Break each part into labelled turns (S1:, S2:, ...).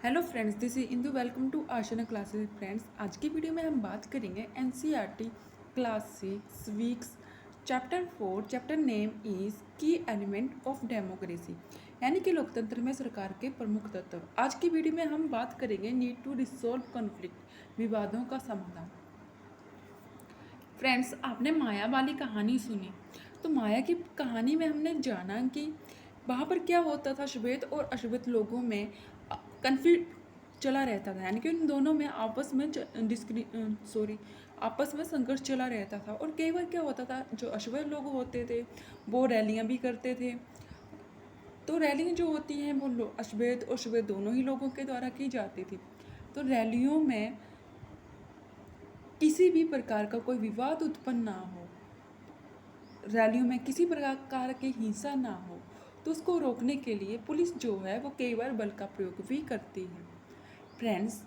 S1: Hello friends, this is Indu. Welcome to Aashna classes. Friends, आज की video में हम बात करेंगे NCERT class 6 weeks chapter 4। Chapter name is key element of democracy, यानी कि लोकतंत्र में सरकार के प्रमुख तत्व। आज की वीडियो में हम बात करेंगे नीड टू रिसोल्व कॉन्फ्लिक्ट, विवादों का समाधान। फ्रेंड्स, आपने माया वाली कहानी सुनी, तो माया की कहानी में हमने जाना कि वहाँ पर क्या होता था। श्वेत और अश्वेत लोगों में कन्फ्लिक्ट चला रहता था, यानी कि उन दोनों में आपस में संघर्ष चला रहता था। और कई बार क्या होता था, जो अश्वेत लोग होते थे वो रैलियाँ भी करते थे। तो रैलियाँ जो होती हैं वो अश्वेत और श्वेत दोनों ही लोगों के द्वारा की जाती थी। तो रैलियों में किसी भी प्रकार का कोई विवाद उत्पन्न ना हो, रैलियों में किसी प्रकार की हिंसा ना हो, तो उसको रोकने के लिए पुलिस जो है वो कई बार बल का प्रयोग भी करती है। फ्रेंड्स,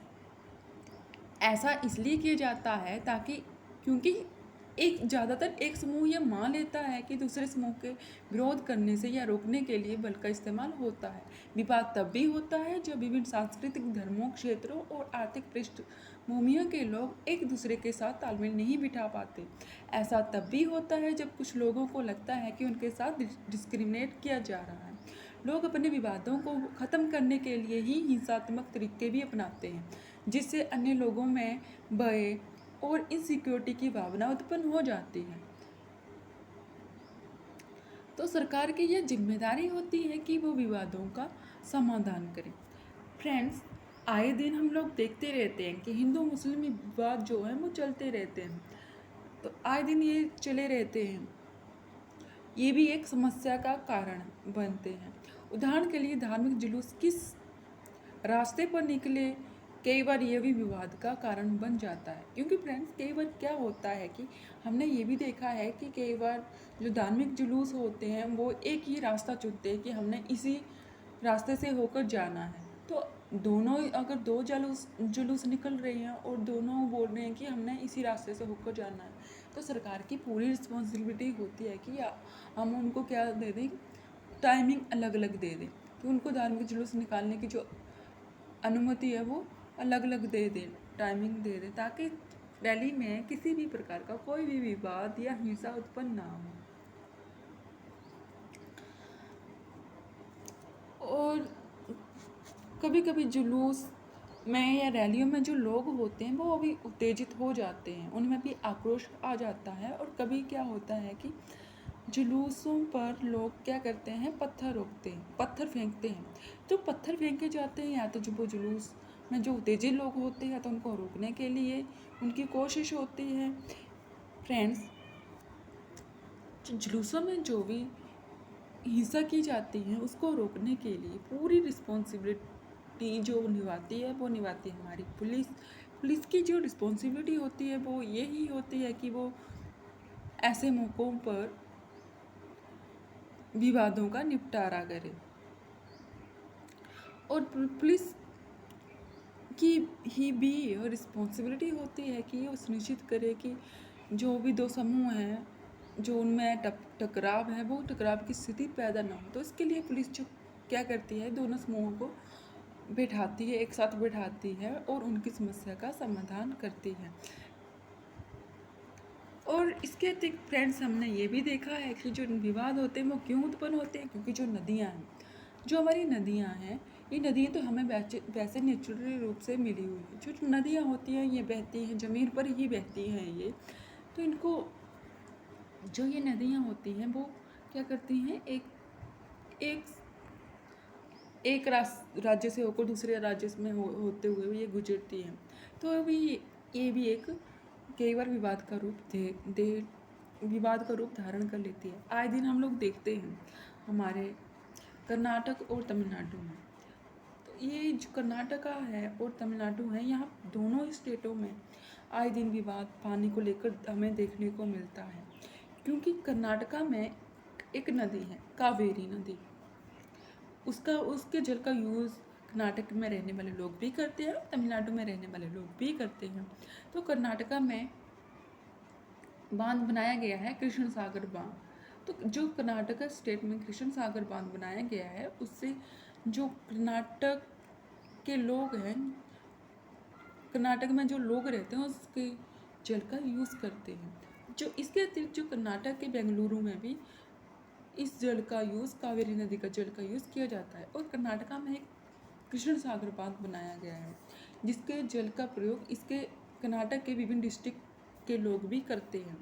S1: ऐसा इसलिए किया जाता है ताकि क्योंकि ज़्यादातर एक समूह यह मान लेता है कि दूसरे समूह के विरोध करने से या रोकने के लिए बल का इस्तेमाल होता है। विवाद तब भी होता है जब विभिन्न सांस्कृतिक धर्मों, क्षेत्रों और आर्थिक पृष्ठभूमियों के लोग एक दूसरे के साथ तालमेल नहीं बिठा पाते। ऐसा तब भी होता है जब कुछ लोगों को लगता है कि उनके साथ डिस्क्रिमिनेट किया जा रहा है। लोग अपने विवादों को ख़त्म करने के लिए ही हिंसात्मक तरीके भी अपनाते हैं, जिससे अन्य लोगों में भय और इनसिक्योरिटी की भावना उत्पन्न हो जाती है। तो सरकार की यह जिम्मेदारी होती है कि वो विवादों का समाधान करे। फ्रेंड्स, आए दिन हम लोग देखते रहते हैं कि हिंदू मुस्लिम विवाद जो है वो चलते रहते हैं। तो आए दिन ये चले रहते हैं, ये भी एक समस्या का कारण बनते हैं। उदाहरण के लिए, धार्मिक जुलूस किस रास्ते पर निकले, कई बार ये भी विवाद का कारण बन जाता है। क्योंकि फ्रेंड्स, कई बार क्या होता है कि हमने ये भी देखा है कि कई बार जो धार्मिक जुलूस होते हैं वो एक ही रास्ता चुनते हैं कि हमने इसी रास्ते से होकर जाना है। तो दोनों, अगर दो जुलूस निकल रहे हैं और दोनों बोल रहे हैं कि हमने इसी रास्ते से होकर जाना है, तो सरकार की पूरी रिस्पॉन्सिबिलिटी होती है कि हम उनको क्या दे दें, टाइमिंग अलग अलग दे दें, कि उनको धार्मिक जुलूस निकालने की जो अनुमति है वो अलग अलग दे दें, टाइमिंग दे दें, ताकि रैली में किसी भी प्रकार का कोई भी विवाद या हिंसा उत्पन्न ना हो। और कभी कभी जुलूस में या रैलियों में जो लोग होते हैं वो भी उत्तेजित हो जाते हैं, उनमें भी आक्रोश आ जाता है। और कभी क्या होता है कि जुलूसों पर लोग क्या करते हैं, पत्थर फेंकते हैं। तो पत्थर फेंके जाते हैं या तो जो वो जुलूस में जो उत्तेजित लोग होते हैं तो उनको रोकने के लिए उनकी कोशिश होती है। फ्रेंड्स, जुलूसों में जो भी हिंसा की जाती है उसको रोकने के लिए पूरी रिस्पॉन्सिबिलिटी जो निभाती है वो निभाती है हमारी पुलिस। पुलिस की जो रिस्पॉन्सिबिलिटी होती है वो यही होती है कि वो ऐसे मौक़ों पर विवादों का निपटारा करे। और पुलिस की ही भी रिस्पॉन्सिबिलिटी होती है कि वो सुनिश्चित करे कि जो भी दो समूह हैं जो उनमें टकराव है वो टकराव की स्थिति पैदा ना हो। तो इसके लिए पुलिस जो क्या करती है, दोनों समूहों को बैठाती है, एक साथ बैठाती है और उनकी समस्या का समाधान करती है। और इसके अतिरिक्त फ्रेंड्स, हमने ये भी देखा है कि जो विवाद होते हैं वो क्यों उत्पन्न होते हैं, क्योंकि जो नदियाँ हैं, जो हमारी नदियाँ हैं, ये नदियाँ तो हमें वैसे नेचुरल रूप से मिली हुई है। जो नदियाँ होती हैं ये बहती हैं, ज़मीन पर ही बहती हैं ये। तो इनको, जो ये नदियाँ होती हैं वो क्या करती हैं, एक राज्य से होकर दूसरे राज्य में होते हुए ये गुजरती हैं। तो अभी ये भी एक कई बार विवाद का रूप धारण कर लेती है। आए दिन हम लोग देखते हैं हमारे कर्नाटक और तमिलनाडु में। तो ये जो कर्नाटका है और तमिलनाडु है, यहाँ दोनों स्टेटों में आए दिन विवाद पानी को लेकर हमें देखने को मिलता है। क्योंकि कर्नाटका में एक नदी है, कावेरी नदी, उसके जल का यूज़ कर्नाटक में रहने वाले लोग भी करते हैं और तमिलनाडु में रहने वाले लोग भी करते हैं। तो कर्नाटका में बांध बनाया गया है, कृष्ण सागर बांध। तो जो कर्नाटका स्टेट में कृष्ण सागर बांध बनाया गया है, उससे जो कर्नाटक के लोग हैं, कर्नाटक में जो लोग रहते हैं उसके जल का यूज़ करते हैं। जो इसके अतिरिक्त जो कर्नाटक के बेंगलुरु में भी इस जल का यूज़, कावेरी नदी का जल का यूज़ किया जाता है। और कर्नाटका में एक कृष्ण सागर बांध बनाया गया है जिसके जल का प्रयोग इसके कर्नाटक के विभिन्न डिस्ट्रिक्ट के लोग भी करते हैं।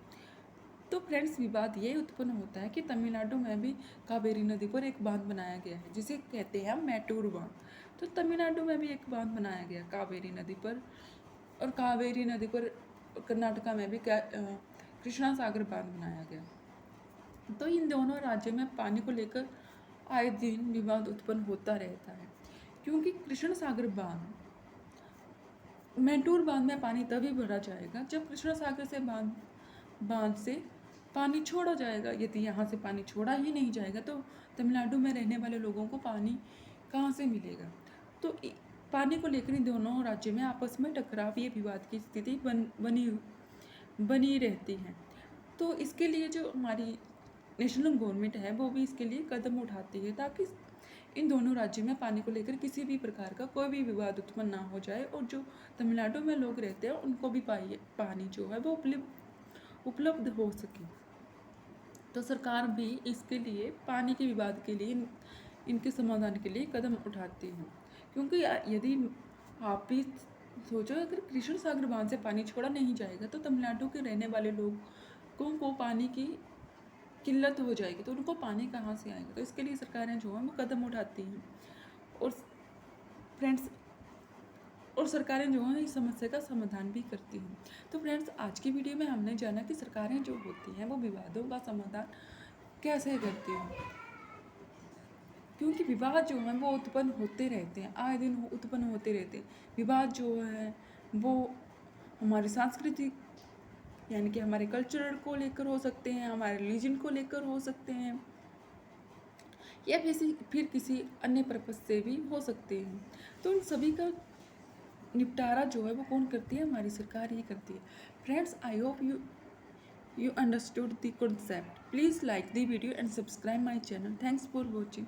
S1: तो फ्रेंड्स, विवाद ये उत्पन्न होता है कि तमिलनाडु में भी कावेरी नदी पर एक बांध बनाया गया है जिसे कहते हैं मैटूर बांध। तो तमिलनाडु में भी एक बांध बनाया गया कावेरी नदी पर, और कावेरी नदी पर कर्नाटका में भी कृष्णा सागर बांध बनाया गया। तो इन दोनों राज्यों में पानी को लेकर आए दिन विवाद उत्पन्न होता रहता है, क्योंकि कृष्ण सागर बांध, मैटूर बांध में पानी तभी भरा जाएगा जब कृष्ण सागर से बांध से पानी छोड़ा जाएगा। यदि यहाँ से पानी छोड़ा ही नहीं जाएगा तो तमिलनाडु में रहने वाले लोगों को पानी कहाँ से मिलेगा। तो पानी को लेकर इन दोनों राज्यों में आपस में टकराव, ये विवाद की स्थिति बनी रहती है। तो इसके लिए जो हमारी नेशनल गवर्नमेंट है वो भी इसके लिए कदम उठाती है ताकि इन दोनों राज्यों में पानी को लेकर किसी भी प्रकार का कोई भी विवाद उत्पन्न ना हो जाए, और जो तमिलनाडु में लोग रहते हैं उनको भी पानी जो है वो उपलब्ध हो सके। तो सरकार भी इसके लिए पानी के विवाद के लिए, इनके समाधान के लिए कदम उठाती है। क्योंकि यदि आप भी सोचो, अगर कृष्ण सागर बांध से पानी छोड़ा नहीं जाएगा तो तमिलनाडु के रहने वाले लोगों को पानी की किल्लत हो जाएगी, तो उनको पानी कहाँ से आएगा। तो इसके लिए सरकारें जो हैं वो कदम उठाती हैं, और फ्रेंड्स, और सरकारें जो हैं इस समस्या का समाधान भी करती हैं। तो फ्रेंड्स, आज की वीडियो में हमने जाना कि सरकारें जो होती हैं वो विवादों का समाधान कैसे करती हैं, क्योंकि विवाद जो हैं वो उत्पन्न होते रहते हैं, आए दिन उत्पन्न होते रहते हैं। विवाद जो है वो हमारी सांस्कृतिक, यानी कि हमारे कल्चर को लेकर हो सकते हैं, हमारे रिलीजन को लेकर हो सकते हैं, या फिर किसी अन्य पर्पज से भी हो सकते हैं। तो इन सभी का निपटारा जो है वो कौन करती है, हमारी सरकार ही करती है। Friends, I hope you understood the concept. Please like the video and subscribe my channel. Thanks for watching.